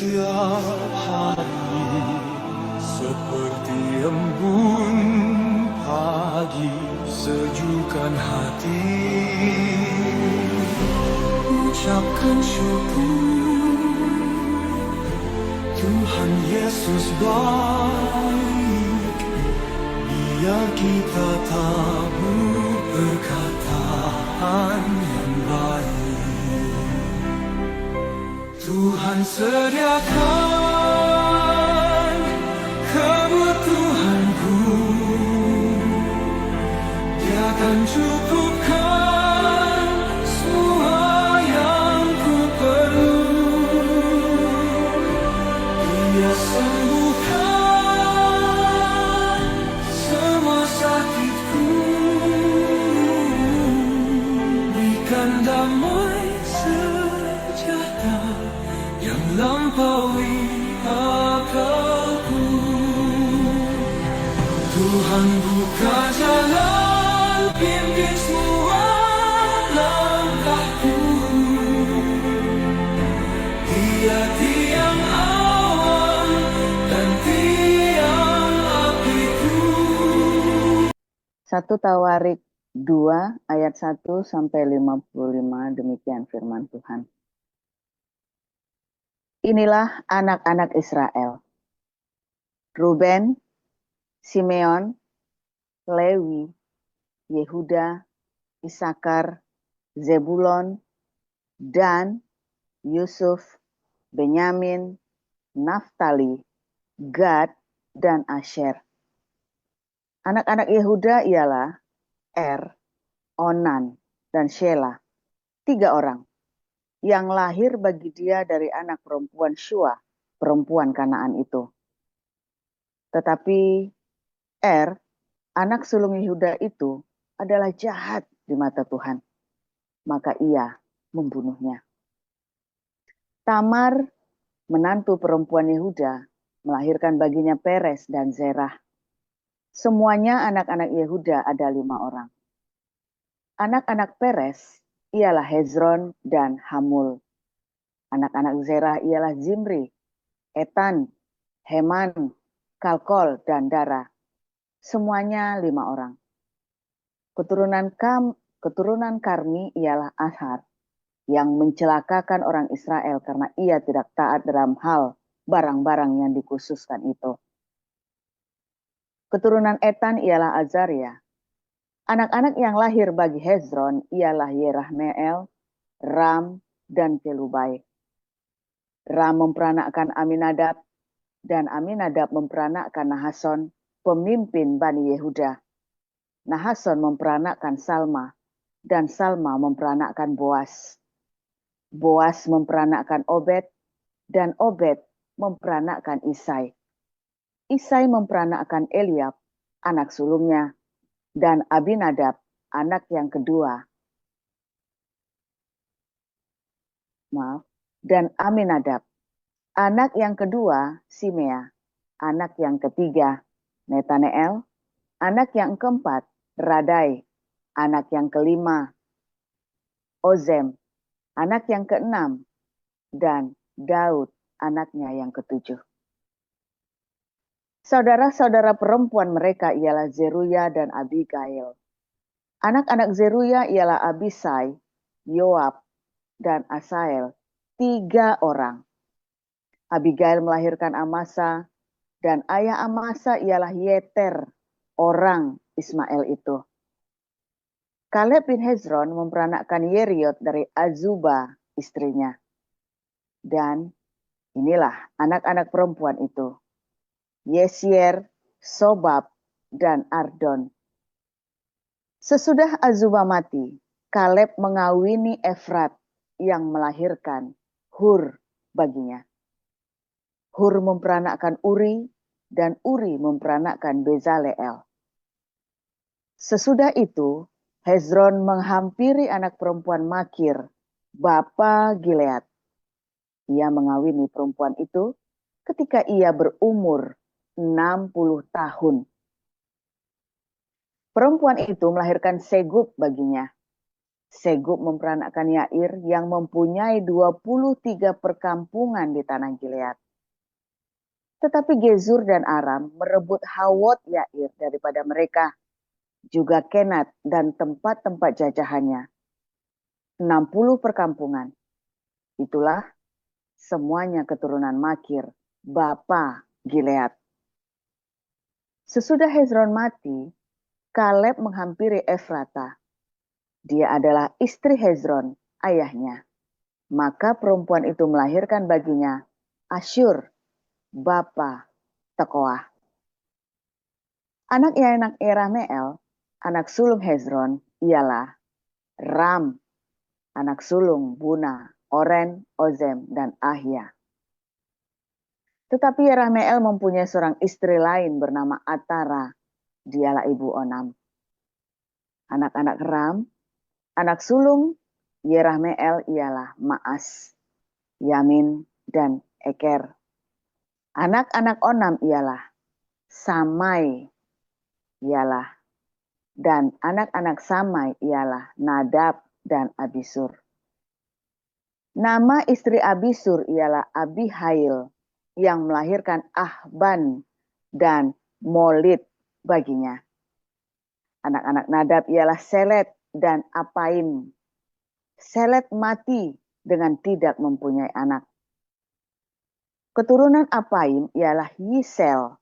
setiap hari seperti embun pagi sejukkan hati. Ucapkan syukur, Tuhan Yesus baik, biar kita tabur perkataan yang baik. Tuhan sediakan kebutuhanku, Dia akan cukupkan semua yang ku perlu. Dia sembuhkan semua sakitku, berikan damai sejahtera yang lampaui akalku. Tuhan buka jalan, pimpin semua langkahku. Dia tiang awan dan tiang apiku. 1 Tawarik 2 ayat 1 sampai 55, demikian firman Tuhan. Inilah anak-anak Israel: Ruben, Simeon, Lewi, Yehuda, Isakar, Zebulon, Dan, Yusuf, Benyamin, Naftali, Gad, dan Asher. Anak-anak Yehuda ialah Er, Onan, dan Shelah, 3 orang, yang lahir bagi dia dari anak perempuan Shua, perempuan Kanaan itu. Tetapi Er, anak sulung Yehuda itu, adalah jahat di mata Tuhan, maka ia membunuhnya. Tamar, menantu perempuan Yehuda, melahirkan baginya Peres dan Zerah. Semuanya anak-anak Yehuda ada 5 orang. Anak-anak Peres ialah Hezron dan Hamul. Anak-anak Zerah ialah Zimri, Etan, Heman, Kalkol, dan Dara. Semuanya 5 orang. Keturunan Karmi ialah Ashar, yang mencelakakan orang Israel karena ia tidak taat dalam hal barang-barang yang dikhususkan itu. Keturunan Etan ialah Azaria. Anak-anak yang lahir bagi Hezron ialah Yerahmeel, Ram, dan Kelubai. Ram memperanakkan Aminadab, dan Aminadab memperanakkan Nahason, pemimpin Bani Yehuda. Nahason memperanakkan Salma, dan Salma memperanakkan Boas. Boas memperanakkan Obed, dan Obed memperanakkan Isai. Isai memperanakkan Eliab, anak sulungnya, dan Abinadab, anak yang kedua. Dan Aminadab. Anak yang kedua, Simea. Anak yang ketiga, Netaneel. Anak yang keempat, Radai. Anak yang kelima, Ozem. Anak yang keenam, dan Daud, anaknya yang ketujuh. Saudara-saudara perempuan mereka ialah Zeruya dan Abigail. Anak-anak Zeruya ialah Abisai, Yoab, dan Asael, 3 orang. Abigail melahirkan Amasa, dan ayah Amasa ialah Yeter, orang Ismail itu. Kaleb bin Hezron memperanakkan Yeriot dari Azuba, istrinya. Dan inilah anak-anak perempuan itu: Yesier, Sobab, dan Ardon. Sesudah Azuba mati, Kaleb mengawini Efrat yang melahirkan Hur baginya. Hur memperanakkan Uri, dan Uri memperanakkan Bezaleel. Sesudah itu, Hezron menghampiri anak perempuan Makir, bapa Gilead. Ia mengawini perempuan itu ketika ia berumur 60 tahun. Perempuan itu melahirkan Segub baginya. Segub memperanakkan Yair yang mempunyai 23 perkampungan di tanah Gilead. Tetapi Gezur dan Aram merebut Hawot Yair daripada mereka, juga Kenat dan tempat-tempat jajahannya. 60 perkampungan. Itulah semuanya keturunan Makir, bapa Gilead. Sesudah Hezron mati, Kaleb menghampiri Efrata. Dia adalah istri Hezron, ayahnya. Maka perempuan itu melahirkan baginya Asyur, bapa Tekoa. Anak Yerameel, anak sulung Hezron, ialah Ram, anak sulung Buna, Oren, Ozem, dan Ahia. Tetapi Yerameel mempunyai seorang istri lain bernama Atara, dialah ibu Onam. Anak-anak Ram, anak sulung Yerameel ialah Maas, Yamin, dan Eker. Anak-anak Onam ialah Samai, dan anak-anak Samai ialah Nadab dan Abisur. Nama istri Abisur ialah Abihail yang melahirkan Ahban dan Molid baginya. Anak-anak Nadab ialah Selet dan Apaim. Selet mati dengan tidak mempunyai anak. Keturunan Apaim ialah Yisel,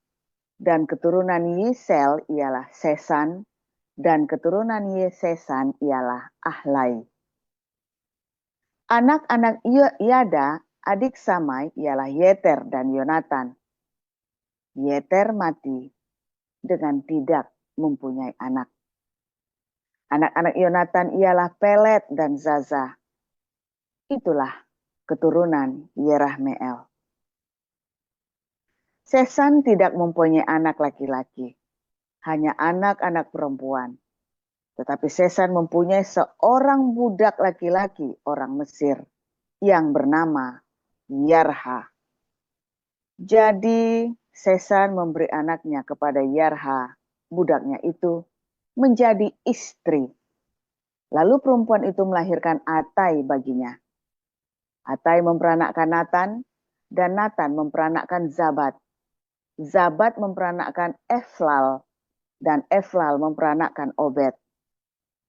dan keturunan Yisel ialah Sesan, dan keturunan Yesesan ialah Ahlai. Anak-anak Yada, adik Samai, ialah Yeter dan Yonatan. Yeter mati dengan tidak mempunyai anak. Anak-anak Yonatan ialah Pelet dan Zaza. Itulah keturunan Yerahmeel. Sesan tidak mempunyai anak laki-laki, hanya anak-anak perempuan. Tetapi Sesan mempunyai seorang budak laki-laki orang Mesir yang bernama Yarha. Jadi Sesan memberi anaknya kepada Yarha, budaknya itu, menjadi istri. Lalu perempuan itu melahirkan Atai baginya. Atai memperanakkan Natan, dan Natan memperanakkan Zabad. Zabad memperanakkan Eflal, dan Eflal memperanakkan Obed.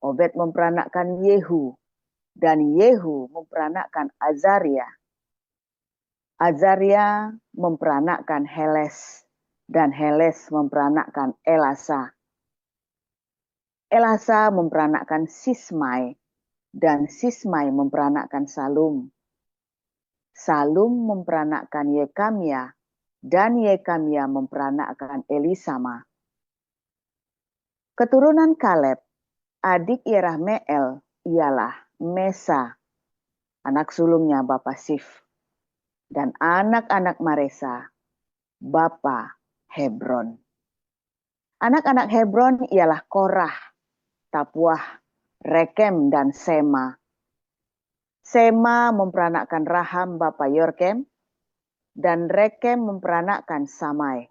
Obed memperanakkan Yehu, dan Yehu memperanakkan Azaria. Azaria memperanakkan Heles, dan Heles memperanakkan Elasa. Elasa memperanakkan Sismai, dan Sismai memperanakkan Salum. Salum memperanakkan Yekamia, dan Yekamia memperanakkan Elisama. Keturunan Kaleb, adik Yerahmeel, ialah Mesa, anak sulungnya bapa Sif, dan anak-anak Maresa, bapa Hebron. Anak-anak Hebron ialah Korah, Tapuah, Rekem, dan Sema. Sema memperanakkan Raham bapa Yorkem, dan Rekem memperanakkan Samai.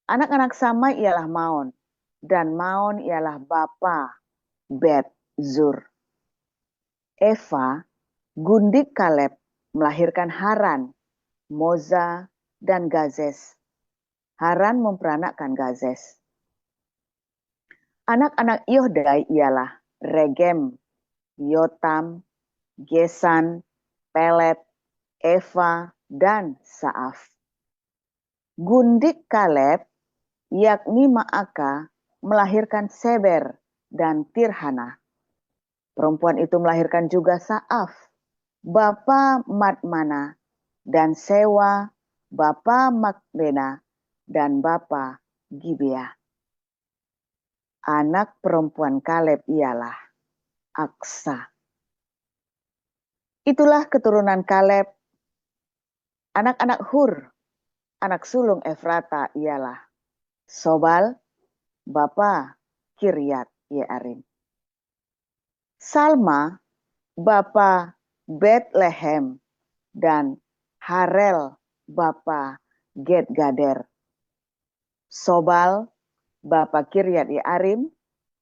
Anak-anak Samai ialah Maon, dan Maon ialah bapa Bet Zur. Eva, gundik Kaleb, melahirkan Haran, Moza, dan Gazes. Haran memperanakkan Gazes. Anak-anak Yohdai ialah Regem, Yotam, Gesan, Pelet, Eva, dan Saaf. Gundik Kaleb, yakni Maaka, melahirkan Seber dan Tirhana. Perempuan itu melahirkan juga Saaf, bapa Madmana, dan Sewa, bapa Makbena, dan bapa Gibea. Anak perempuan Kaleb ialah Aksa. Itulah keturunan Kaleb. Anak-anak Hur, anak sulung Efrata ialah Sobal, bapa Kiryat Yearim. Salma, bapa Betlehem, dan Harel, bapa Ged-Gader. Sobal, bapa Kiryat Yearim,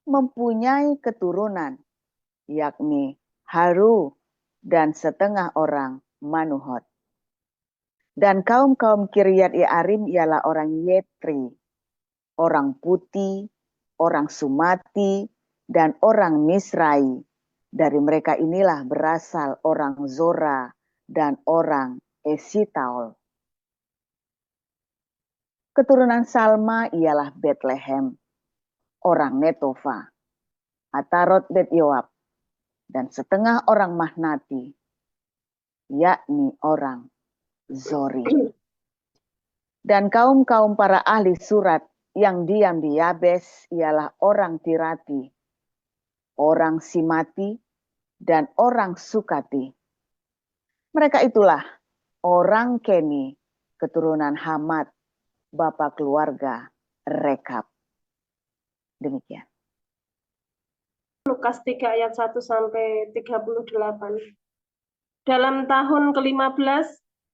mempunyai keturunan yakni Haru dan setengah orang Manuhot. Dan kaum-kaum Kiryat Yearim ialah orang Yetri, orang Puti, orang Sumati, dan orang Misrai. Dari mereka inilah berasal orang Zora dan orang Esitaol. Keturunan Salma ialah Bethlehem, orang Netofa, Atarot Bet Yoab, dan setengah orang Mahnati, yakni orang Zori. Dan kaum-kaum para ahli surat yang diam di Yabes ialah orang Tirati, orang Simati, dan orang Sukati. Mereka itulah orang Keni, keturunan Hamad, bapa keluarga Rekab. Demikian. Lukas 3 ayat 1 sampai 38. Dalam tahun ke-15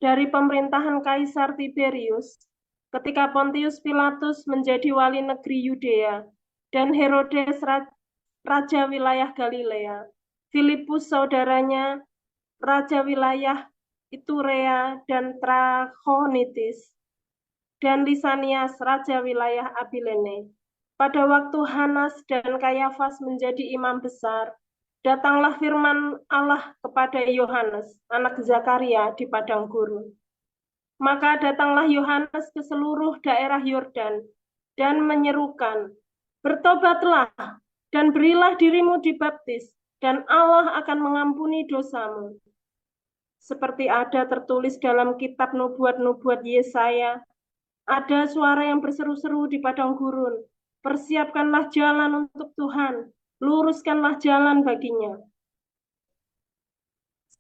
dari pemerintahan Kaisar Tiberius, ketika Pontius Pilatus menjadi wali negeri Yudea dan Herodes raja wilayah Galilea, Filipus saudaranya raja wilayah Iturea dan Trachonitis, dan Lisanias raja wilayah Abilene. Pada waktu Hanas dan Kayafas menjadi imam besar, datanglah firman Allah kepada Yohanes, anak Zakaria, di padang gurun. Maka datanglah Yohanes ke seluruh daerah Yordan dan menyerukan, "Bertobatlah dan berilah dirimu dibaptis, dan Allah akan mengampuni dosamu." Seperti ada tertulis dalam kitab nubuat-nubuat Yesaya, ada suara yang berseru-seru di padang gurun, "Persiapkanlah jalan untuk Tuhan, luruskanlah jalan baginya."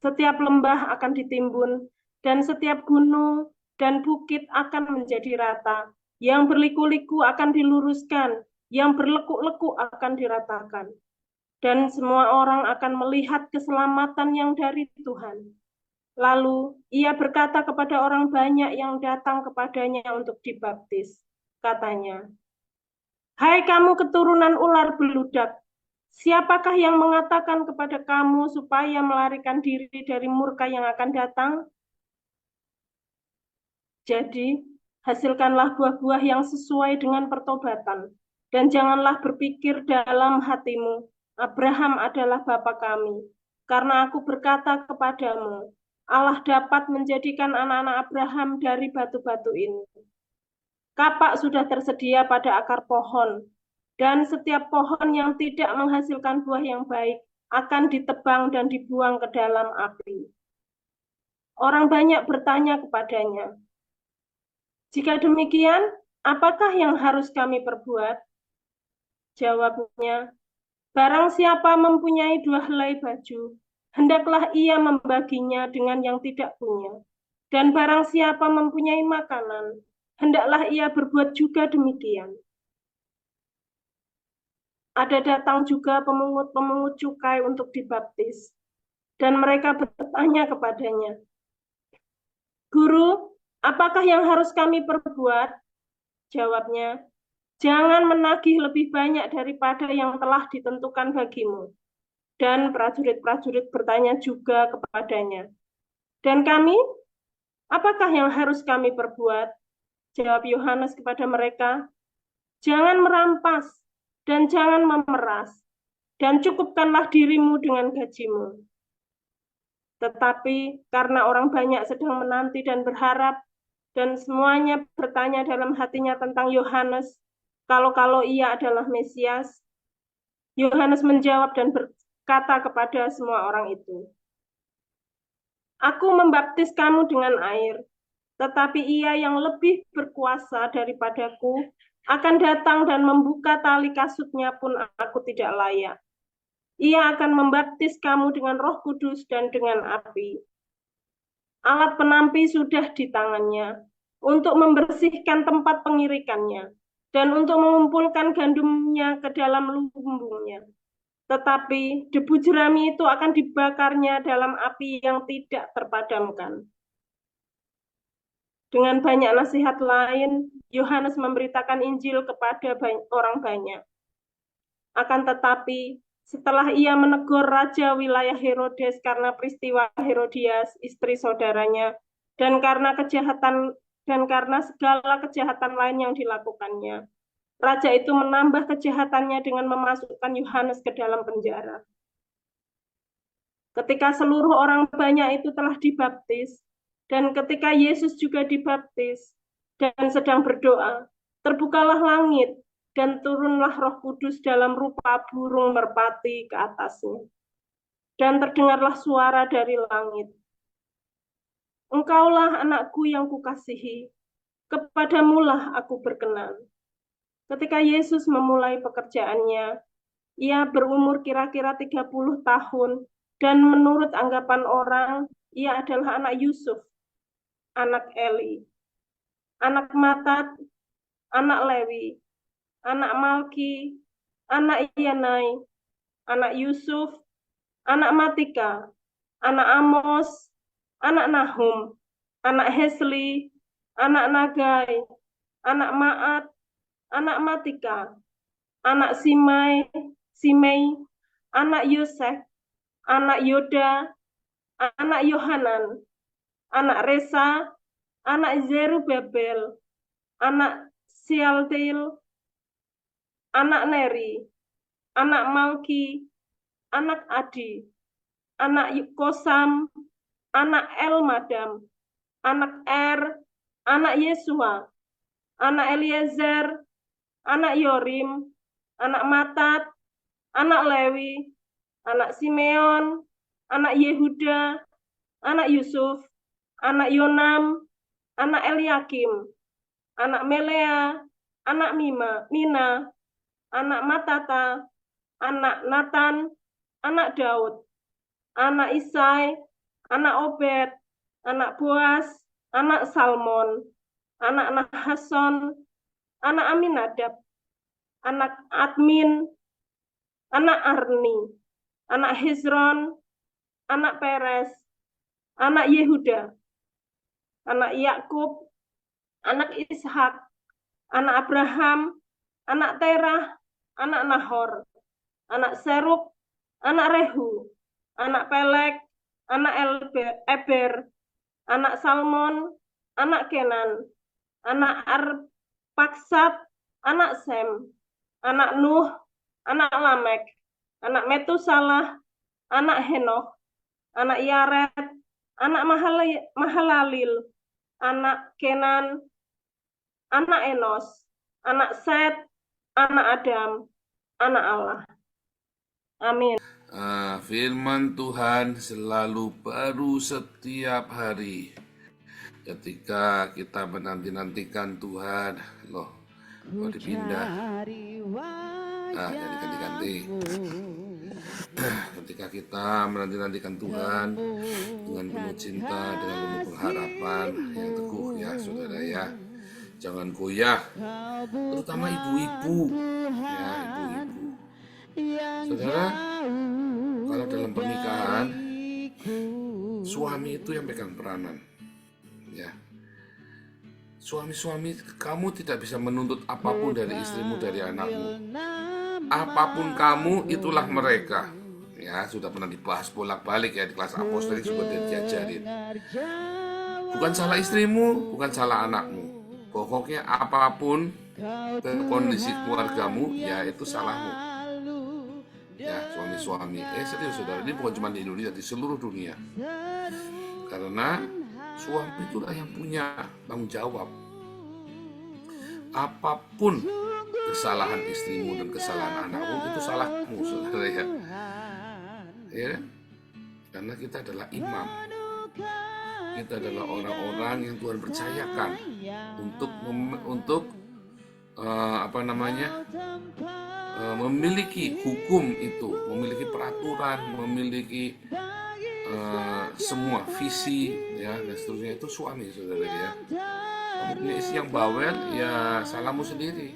Setiap lembah akan ditimbun, dan setiap gunung dan bukit akan menjadi rata. Yang berliku-liku akan diluruskan, yang berlekuk-lekuk akan diratakan. Dan semua orang akan melihat keselamatan yang dari Tuhan. Lalu ia berkata kepada orang banyak yang datang kepadanya untuk dibaptis. Katanya, "Hai kamu keturunan ular beludak, siapakah yang mengatakan kepada kamu supaya melarikan diri dari murka yang akan datang? Jadi, hasilkanlah buah-buah yang sesuai dengan pertobatan, dan janganlah berpikir dalam hatimu, Abraham adalah bapa kami, karena aku berkata kepadamu, Allah dapat menjadikan anak-anak Abraham dari batu-batu ini. Kapak sudah tersedia pada akar pohon, dan setiap pohon yang tidak menghasilkan buah yang baik akan ditebang dan dibuang ke dalam api." Orang banyak bertanya kepadanya, "Jika demikian, apakah yang harus kami perbuat?" Jawabnya, "Barang siapa mempunyai 2 helai baju, hendaklah ia membaginya dengan yang tidak punya. Dan barang siapa mempunyai makanan, hendaklah ia berbuat juga demikian." Ada datang juga pemungut-pemungut cukai untuk dibaptis, dan mereka bertanya kepadanya, "Guru, apakah yang harus kami perbuat?" Jawabnya, "Jangan menagih lebih banyak daripada yang telah ditentukan bagimu." Dan prajurit-prajurit bertanya juga kepadanya, "Dan kami, apakah yang harus kami perbuat?" Jawab Yohanes kepada mereka, "Jangan merampas dan jangan memeras, dan cukupkanlah dirimu dengan gajimu." Tetapi karena orang banyak sedang menanti dan berharap, dan semuanya bertanya dalam hatinya tentang Yohanes, kalau ia adalah Mesias, Yohanes menjawab dan berkata kepada semua orang itu, "Aku membaptis kamu dengan air, tetapi ia yang lebih berkuasa daripadaku akan datang dan membuka tali kasutnya pun aku tidak layak. Ia akan membaptis kamu dengan Roh Kudus dan dengan api. Alat penampi sudah di tangannya untuk membersihkan tempat pengirikannya dan untuk mengumpulkan gandumnya ke dalam lumbungnya. Tetapi debu jerami itu akan dibakarnya dalam api yang tidak terpadamkan." Dengan banyak nasihat lain, Yohanes memberitakan Injil kepada orang banyak. Akan tetapi, Setelah ia menegur raja wilayah Herodes karena peristiwa Herodias, istri saudaranya, dan karena segala kejahatan lain yang dilakukannya. Raja itu menambah kejahatannya dengan memasukkan Yohanes ke dalam penjara. Ketika seluruh orang banyak itu telah dibaptis, dan ketika Yesus juga dibaptis dan sedang berdoa, terbukalah langit dan turunlah Roh Kudus dalam rupa burung merpati ke atasnya. Dan terdengarlah suara dari langit. Engkaulah anakku yang kukasihi, kepadamulah aku berkenan. Ketika Yesus memulai pekerjaannya, ia berumur kira-kira 30 tahun, dan menurut anggapan orang, ia adalah anak Yusuf, anak Eli, anak Matat, anak Lewi, anak Malki, anak Yanai, anak Yusuf, anak Matika, anak Amos, anak Nahum, anak Hesli, anak Nagai, anak Maat, anak Matika, anak Simei, anak Yosef, anak Yoda, anak Yohanan, anak Resa, anak Zerubabel, anak Sialtiel, anak Neri, anak Malki, anak Adi, anak Kosam, anak Elmadam, anak anak Yesua, anak Eliezer, anak Yorim, anak Matat, anak Lewi, anak Simeon, anak Yehuda, anak Yusuf, anak Yonam, anak Eliakim, anak Melea, anak Mina, anak Matata, anak Natan, anak Daud, anak Isai, anak Obed, anak Boas, anak Salmon, anak Nahason, anak Aminadab, anak Admin, anak Arni, anak Hezron, anak Peres, anak Yehuda, anak Yakub, anak Ishak, anak Abraham, anak Terah, anak Nahor, anak Seruk, anak Rehu, anak Pelek, anak Eber, anak Salmon, anak Kenan, anak Arpaksad, anak Sem, anak Nuh, anak Lamek, anak Metusalah, anak Henoch, anak Yared, anak Mahalalil, anak Kenan, anak Enos, anak Set, anak Adam, anak Allah. Amin. Firman Tuhan selalu baru setiap hari. Ketika kita menanti-nantikan Tuhan, loh, kok dipindah? Jadi ganti-ganti. Ketika kita menanti-nantikan Tuhan dengan penuh cinta, dengan penuh pengharapan yang teguh ya saudara ya. Jangan goyah, terutama ibu-ibu ya, ibu-ibu. Saudara, kalau dalam pernikahan suami itu yang pegang peranan ya. Suami-suami, kamu tidak bisa menuntut apapun dari istrimu, dari anakmu. Apapun kamu, itulah mereka. Ya, sudah pernah dibahas bolak-balik ya di kelas apostolik, sudah diajarin. Bukan salah istrimu, bukan salah anakmu. Pokoknya apapun kondisi keluargamu, ya itu salahmu. Ya, suami-suami. Serius saudara, ini bukan cuma di Indonesia, di seluruh dunia. Karena suami itulah yang punya tanggung jawab. Apapun kesalahan istrimu dan kesalahan anakmu, itu salahmu, saudara ya. Ya, karena kita adalah imam. Kita adalah orang-orang yang Tuhan percayakan untuk memiliki hukum itu, memiliki peraturan, memiliki semua visi ya dan seterusnya. Itu suami saudara ya. Kamu punya istri yang bawel, ya salahmu sendiri,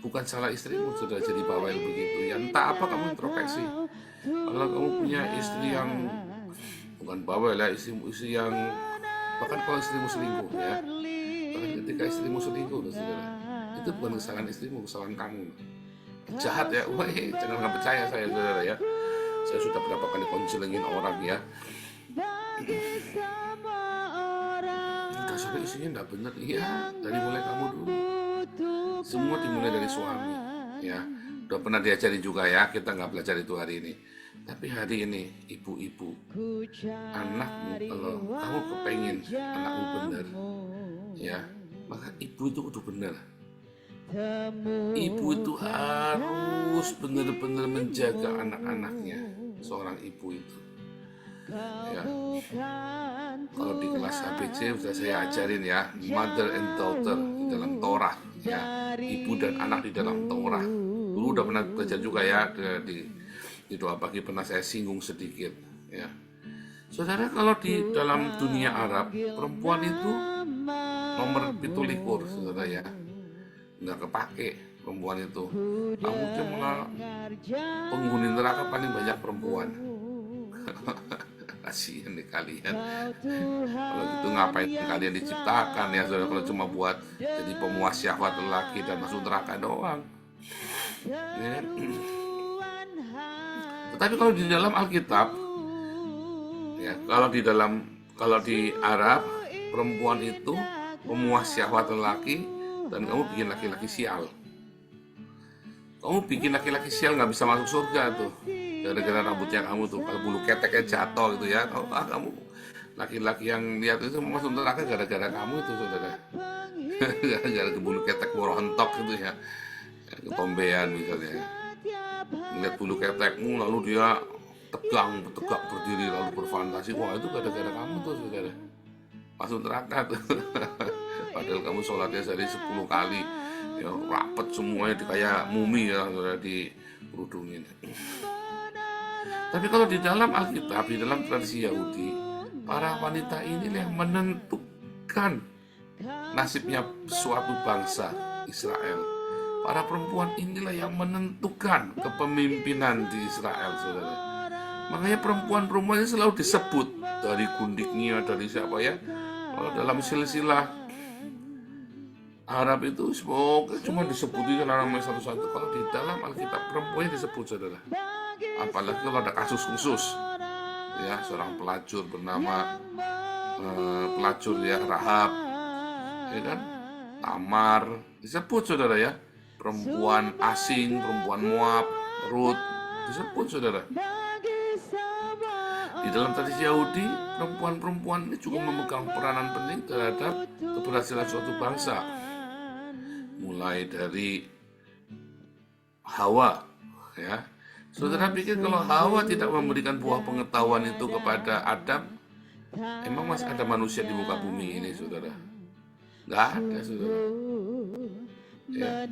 bukan salah istrimu sudah jadi bawel begitu ya. Entah apa, kamu introspeksi. Kalau kamu punya istri yang bukan bawel ya, istri yang, bahkan kalau istrimu selingkuh ya, bahkan ketika istrimu selingkuh saudara, itu bukan kesalahan istrimu, kesalahan kamu. jahat ya. Wah, jangan nggak percaya saya, saudara ya. Saya sudah berapa kali konselingin orang ya. Dasarnya isinya nggak bener. Iya, dari mulai kamu dulu. Semua dimulai dari suami. Ya, udah pernah diajari juga ya. Kita nggak belajar itu hari ini. Tapi hari ini, ibu-ibu, anakmu, kalau kamu kepengen anakmu benar, ya, maka ibu itu kudu benar. Ibu itu harus benar-benar menjaga anak-anaknya. Seorang ibu itu, ya. Kalau di kelas ABC sudah saya ajarin ya, mother and daughter di dalam Torah, ya, ibu dan anak di dalam Torah. Dulu udah pernah belajar juga ya di doa pagi, pernah saya singgung sedikit, ya. Saudara, kalau di dalam dunia Arab, perempuan itu nomor 17, saudara ya, nggak kepake perempuan itu. Kamu cuma penghuni neraka paling banyak perempuan. Kasihan nih kalian. Kalau gitu ngapain kalian diciptakan ya, saudara, kalau cuma buat jadi pemuas syahwat lelaki dan masuk neraka doang, ya. Tetapi kalau di dalam Alkitab, ya, kalau di Arab, perempuan itu pemuas syahwat lelaki, dan kamu bikin laki-laki sial. Kamu bikin laki-laki sial nggak bisa masuk surga tuh, gara-gara rambutnya kamu tuh, kalau bulu keteknya jatuh gitu ya. Kamu laki-laki yang lihat itu masuk neraka gara-gara kamu itu, saudara. Gara-gara bulu ketek borontok gitu ya, ketombean misalnya. Ngeliat bulu ketekmu lalu dia tegak berdiri lalu berfantasi, wah itu gara-gara kamu tuh, saudara, masuk neraka tuh. Padahal kamu sholatnya sehari 10 kali, ya rapet semuanya kayak mumi ya, saudara, dikerudungin. Tapi kalau di dalam Alkitab, di dalam tradisi Yahudi, para wanita ini yang menentukan nasibnya suatu bangsa Israel. Para perempuan inilah yang menentukan kepemimpinan di Israel, saudara. Makanya perempuan-perempuan ini selalu disebut dari gundiknya, dari siapa ya. Kalau dalam silsilah Arab itu semoga cuma disebutin nama satu-satu. Kalau di dalam Alkitab perempuannya disebut, saudara. Apalagi kalau ada kasus khusus, ya, seorang pelacur bernama pelacur ya, Rahab, ya kan, Tamar disebut, saudara ya. Perempuan asing, perempuan Moab, Ruth disebut, saudara. Di dalam tradisi Yahudi, perempuan-perempuan ini juga memegang peranan penting terhadap keberhasilan suatu bangsa. Mulai dari Hawa, ya. Saudara pikir kalau Hawa tidak memberikan buah pengetahuan itu kepada Adam, emang masih ada manusia di muka bumi ini, saudara? Nggak ada, saudara. Ya.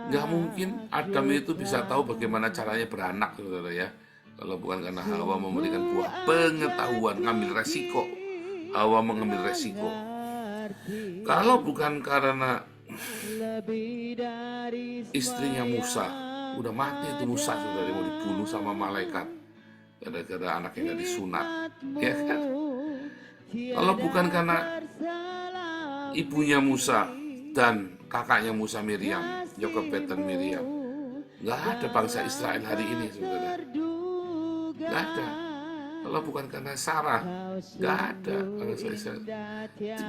Nggak mungkin Adam itu bisa tahu bagaimana caranya beranak, saudara ya, kalau bukan karena Hawa memberikan buah pengetahuan, ngambil resiko. Hawa mengambil resiko. Kalau bukan karena istrinya Musa, udah mati itu Musa, saudara, mau dibunuh sama malaikat gara-gara anaknya nggak disunat, ya kan? Kalau bukan karena ibunya Musa dan kakaknya Musa, Miriam, Yokebed dan Miriam, nggak ada bangsa Israel hari ini, saudara. Nggak ada. Kalau bukan karena Sarah, nggak ada bangsa Israel.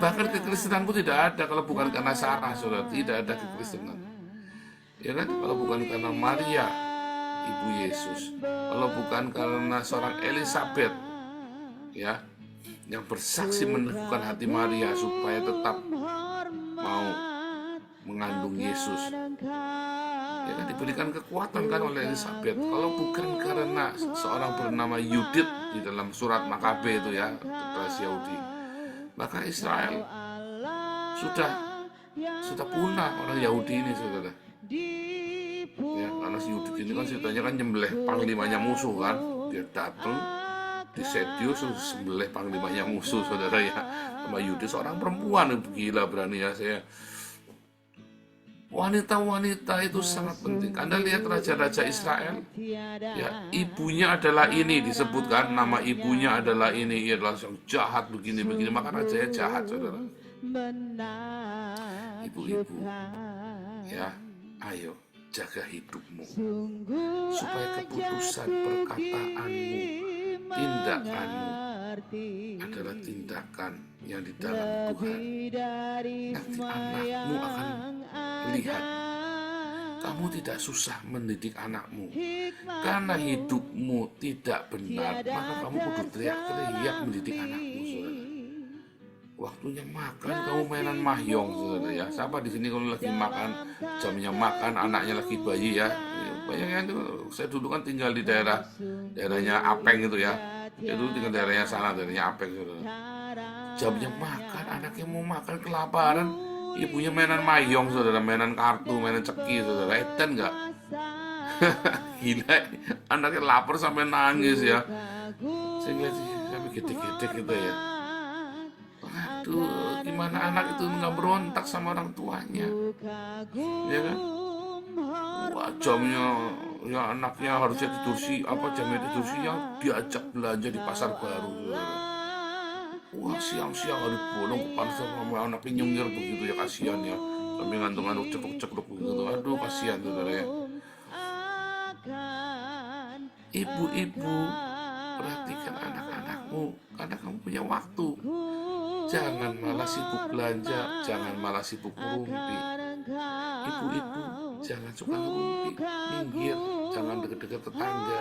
Bahkan kekristenan pun tidak ada kalau bukan karena Sarah, saudara. Tidak ada kekristenan, ya kan? Kalau bukan karena Maria, ibu Yesus, kalau bukan karena seorang Elizabeth, ya, yang bersaksi meneguhkan hati Maria supaya tetap mau mengandung Yesus, ya kan, diberikan kekuatan kan oleh Elizabeth. Kalau bukan karena seorang bernama Yudit di dalam surat Makabe itu ya, tradisi Yahudi, maka Israel sudah punah orang Yahudi ini, saudara. Ya, karena si Yudit ini kan ceritanya kan nyembelih panglimanya musuh kan, dia datang di Sedius sembelih panglimanya musuh, saudara ya. Sama Yudit seorang perempuan, gila berani ya saya. Wanita-wanita itu sangat penting. Anda lihat raja-raja Israel, ya, ibunya adalah ini, disebutkan nama ibunya adalah ini, ia adalah yang jahat begini-begini, maka rajanya jahat, saudara. Ibu-ibu, ya, ayo jaga hidupmu, supaya keputusan, perkataanmu, tindakanmu adalah tindakan yang di dalam Tuhan. Nanti anakmu akan melihat kamu tidak susah mendidik anakmu. Karena hidupmu tidak benar, maka kamu kudu teriak-teriak mendidik anakmu, saudara. Waktunya makan kamu mainan mahjong, saudara ya. Siapa di sini kalau lagi makan, jamnya makan, anaknya lagi bayi ya. Bayangin itu, saya dulu kan tinggal di daerahnya Apeng itu ya. Saya dulu tinggal daerahnya sana, daerahnya Apeng, saudara. Jamnya makan, anaknya mau makan kelaparan, ibunya mainan mayong, saudara, mainan kartu, mainan ceki, saudara. Edan nggak? Gila, anaknya lapar sampai nangis ya. Sehingga sampai gede-gede gitu ya. Aduh, gimana anak itu nggak berontak sama orang tuanya, ya kan? Wah, jamnya ya anaknya harusnya tidur jamnya tidur siang, diajak belanja di pasar baru, saudara. Wah, siang-siang hari bolong kepanasan sama anaknya nyengir begitu ya, kasihan ya. Sampai ngantuk-ngantuk cekluk-cekluk begitu. Aduh, kasihan, saudara ya. Ibu-ibu, perhatikan anak-anakmu, karena kamu punya waktu. Jangan malah sibuk belanja, jangan malah sibuk ngerumpi. Ibu-ibu, jangan suka ngerumpi, minggir, jangan deket-deket tetangga.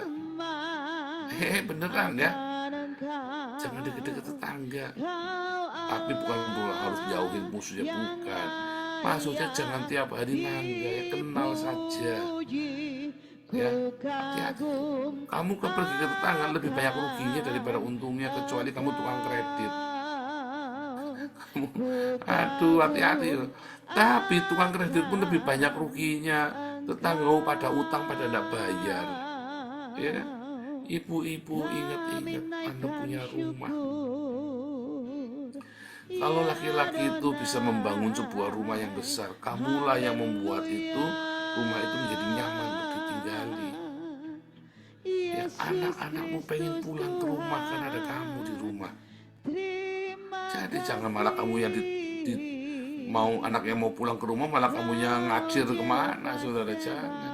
Beneran ya, jangan deket-deket tetangga. Tapi bukan harus jauhin musuhnya, bukan. Maksudnya jangan tiap hari nangga, ya kenal saja. Ya, hati-hati. Kamu pergi ke tetangga lebih banyak ruginya daripada untungnya, kecuali kamu tukang kredit. Aduh, hati-hati. Tapi tukang kredit pun lebih banyak ruginya. Tetangga pada utang, pada tidak bayar. Ya, ibu-ibu, ingat-ingat Anda punya rumah. Kalau laki-laki itu bisa membangun sebuah rumah yang besar, kamulah yang membuat rumah itu menjadi nyaman untuk ditinggali. Ya, anak-anakmu pengen pulang ke rumah karena ada kamu di rumah. Jadi jangan malah kamu yang mau anaknya mau pulang ke rumah, malah kamunya ngacir kemana, saudara. Jangan.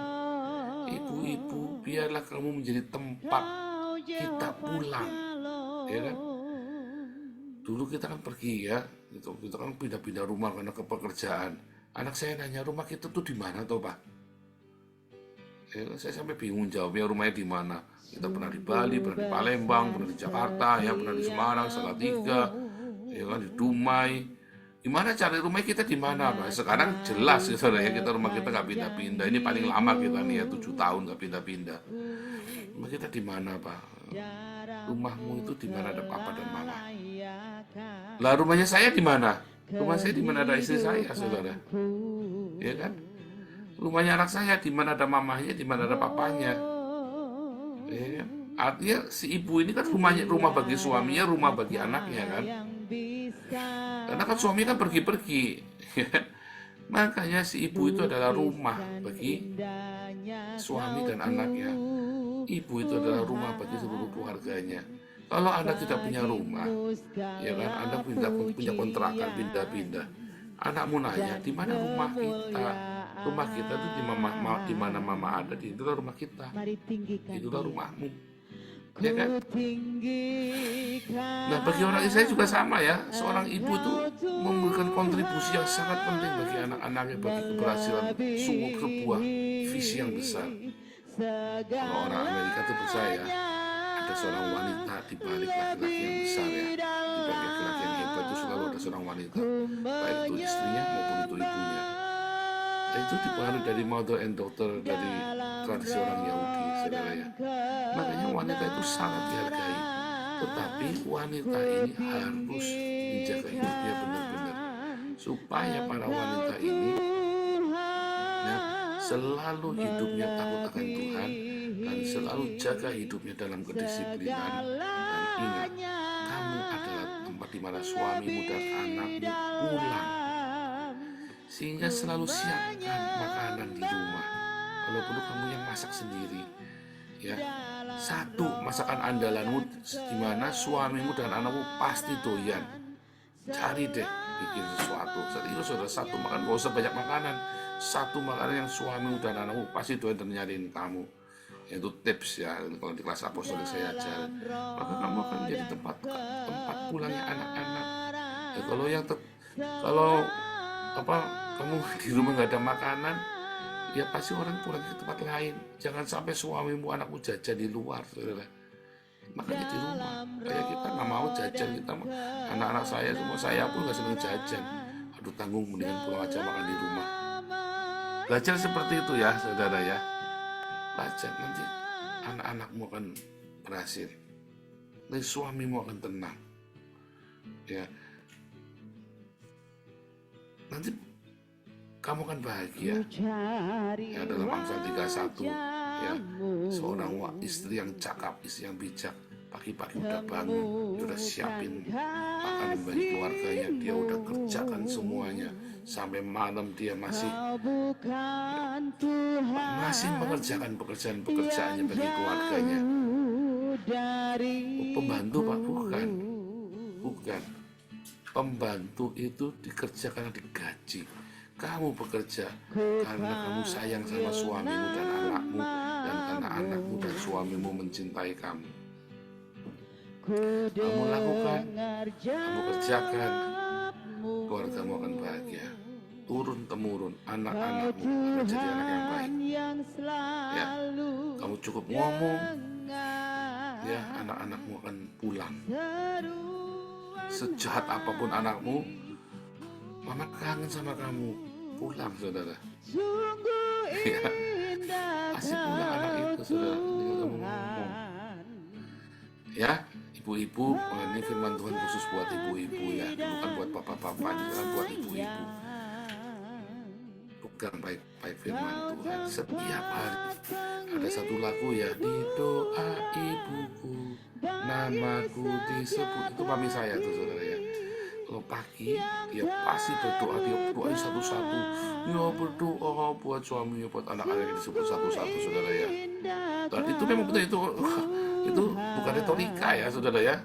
Ibu-ibu, biarlah kamu menjadi tempat kita pulang, ya kan? Dulu kita kan pergi ya, kita kan pindah-pindah rumah karena kepekerjaan. Anak saya nanya, rumah kita tuh di mana toh, Pak? Ya, saya sampai bingung jawabnya, rumahnya di mana. Kita pernah di Bali, pernah di Palembang, pernah di Jakarta, ya, pernah di Semarang, Salatiga, ya kan, di Dumai. Gimana cari rumah kita di mana, Pak? Sekarang jelas ya, saudara, ya, kita rumah kita nggak pindah-pindah. Ini paling lama kita nih ya, 7 tahun nggak pindah-pindah. Rumah kita di mana, Pak? Rumahmu itu di mana ada papa dan mama? Lah, rumahnya saya di mana? Rumah saya di mana ada istri saya, saudara. Ya kan? Rumahnya anak saya di mana ada mamanya, di mana ada papanya. Ya kan? Artinya si ibu ini kan rumah bagi suaminya, rumah bagi anaknya kan. Karena kan suami kan pergi-pergi. Makanya si ibu itu adalah rumah bagi suami dan anaknya. Ibu itu adalah rumah bagi seluruh keluarganya. Kalau Anda tidak punya rumah, ya kan, Anda punya kontrakan, pindah-pindah. Anakmu nanya, di mana rumah kita? Rumah kita itu di mana mama ada, itulah rumah kita. Itulah rumahmu. Ya kan? Nah, bagi orang Israel juga sama ya. Seorang ibu itu memberikan kontribusi yang sangat penting bagi anak-anaknya, bagi keberhasilan sebuah visi yang besar. Kalau orang Amerika itu percaya ada seorang wanita di balik laki-laki yang besar ya. Di balik laki-laki yang hebat itu selalu ada seorang wanita, baik itu istrinya maupun itu ibunya. Dan itu dipengaruhi dari mother and daughter dari tradisi orang Yahudi, saudara ya. Makanya wanita itu sangat dihargai. Tetapi wanita ini harus menjaga hidupnya benar-benar, supaya para wanita ini selalu hidupnya takut akan Tuhan dan selalu jaga hidupnya dalam kedisiplinan. Dan ingat, kamu adalah tempat di mana suamimu dan anakmu pulang, sehingga selalu siapkan makanan di rumah. Kalau perlu kamu yang masak sendiri, ya. Satu masakan andalanmu di mana suamimu dan anakmu pasti doyan. Cari deh bikin sesuatu. Serius saudara, satu makan, gak usah banyak makanan. Satu makanan yang suamimu dan anakmu pasti Tuhan nyariin kamu. Itu tips ya, kalau di kelas apostolik saya ajar. Maka kamu akan menjadi tempat pulangnya anak-anak. Ya, kalau kamu di rumah nggak ada makanan, ya pasti orang pulang ke tempat lain. Jangan sampai suamimu, anakmu jajan di luar, saudara. Makanya di rumah, kayak kita nggak mau jajan, anak-anak saya pun nggak seneng jajan. Aduh, tanggung, mendingan pulang aja makan di rumah. Belajar seperti itu ya, saudara ya. Belajar, nanti anak-anakmu akan berhasil, nanti suamimu akan tenang, ya. Nanti kamu akan bahagia. Ya, dalam Amsal 31, ya, seorang istri yang cakap, istri yang bijak, pagi-pagi udah bangun, udah siapin makanan bagi keluarganya, dia udah kerjakan semuanya, sampai malam dia masih mengerjakan pekerjaannya bagi keluarganya. Pembantu, Pak, bukan. Pembantu itu dikerjakan, digaji. Kamu bekerja karena kamu sayang sama suamimu dan anakmu, dan karena anakmu dan suamimu mencintai kamu. Kamu lakukan, kamu kerjakan, keluargamu akan bahagia. Turun-temurun anak-anakmu akan jadi anak yang baik. Ya, kamu cukup ngomong, ya, anak-anakmu akan pulang. Sejahat apapun anakmu, mama kangen sama kamu. Pulang, saudara. Ya, pasti pulang anak itu, saudara. Tinggal kamu ngomong. Ya, ibu-ibu, ini firman Tuhan khusus buat ibu-ibu ya, bukan buat bapak-bapak, ini kan buat ibu-ibu. Pegang baik-baik firman Tuhan. Setiap hari ada satu lagu ya, di doa ibuku namaku disebut. Itu mami saya tuh, saudara ya. Kalau pagi dia pasti berdoa, dia berdoa satu-satu. Ya, berdoa buat suaminya, buat anak-anak yang disebut satu-satu, saudara ya. Dan itu memang betul, itu bukan retorika ya, saudara ya.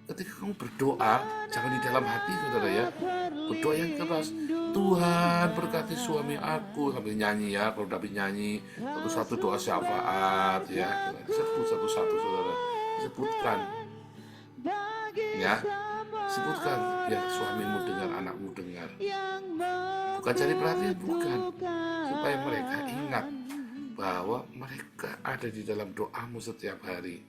Ketika kamu berdoa, jangan di dalam hati, saudara ya. Berdoa yang keras. Tuhan berkati suami aku, sambil nyanyi ya. Kalau udah nyanyi satu-satu doa syafaat ya. Disebut satu-satu, saudara. Sebutkan, ya. Sebutkan biar suamimu dengar, anakmu dengar. Bukan cari perhatian, bukan. Supaya mereka ingat bahwa mereka ada di dalam doamu setiap hari.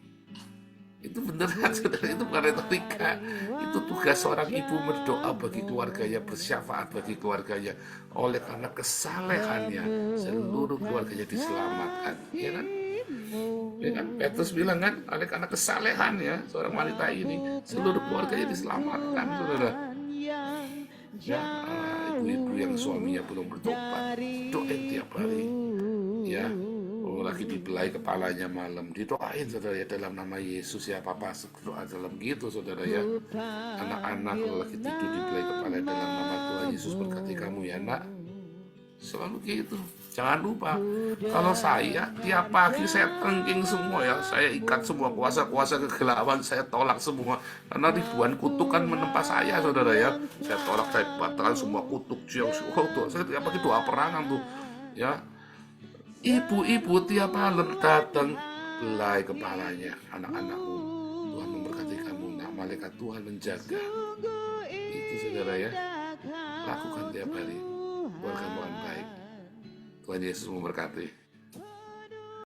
Itu beneran, saudara, itu bukan retorika. Itu tugas seorang ibu, berdoa bagi keluarganya, bersyafaat bagi keluarganya. Oleh karena kesalehannya, seluruh keluarganya diselamatkan. Ya kan? Ya kan? Petrus bilang kan, oleh karena kesalehannya seorang wanita ini, seluruh keluarganya diselamatkan, saudara. Ya, ibu-ibu yang suaminya belum bertobat, doain tiap hari. Ya, lagi dibelai kepalanya malam, didoain, saudara ya, dalam nama Yesus ya. Papa doa dalam gitu, saudara ya. Anak-anak kalau lagi tidur dibelai kepala, dalam nama Tuhan Yesus berkati kamu ya, nak. Selalu gitu. Jangan lupa, kalau saya tiap pagi saya tengking semua ya, saya ikat semua kuasa-kuasa kegelapan, saya tolak semua, karena ribuan kutukan menempa saya, saudara ya. Saya tolak, saya batalkan semua kutuk jiwa. Saya tiap pagi doa perangan tuh ya. Ibu-ibu tiap malam datang belai kepalanya anak-anakmu. Tuhan memberkati kamu, nah, malaikat Tuhan menjaga. Itu, saudara ya. Lakukan tiap hari, keluargamu akan baik. Tuhan Yesus memberkati.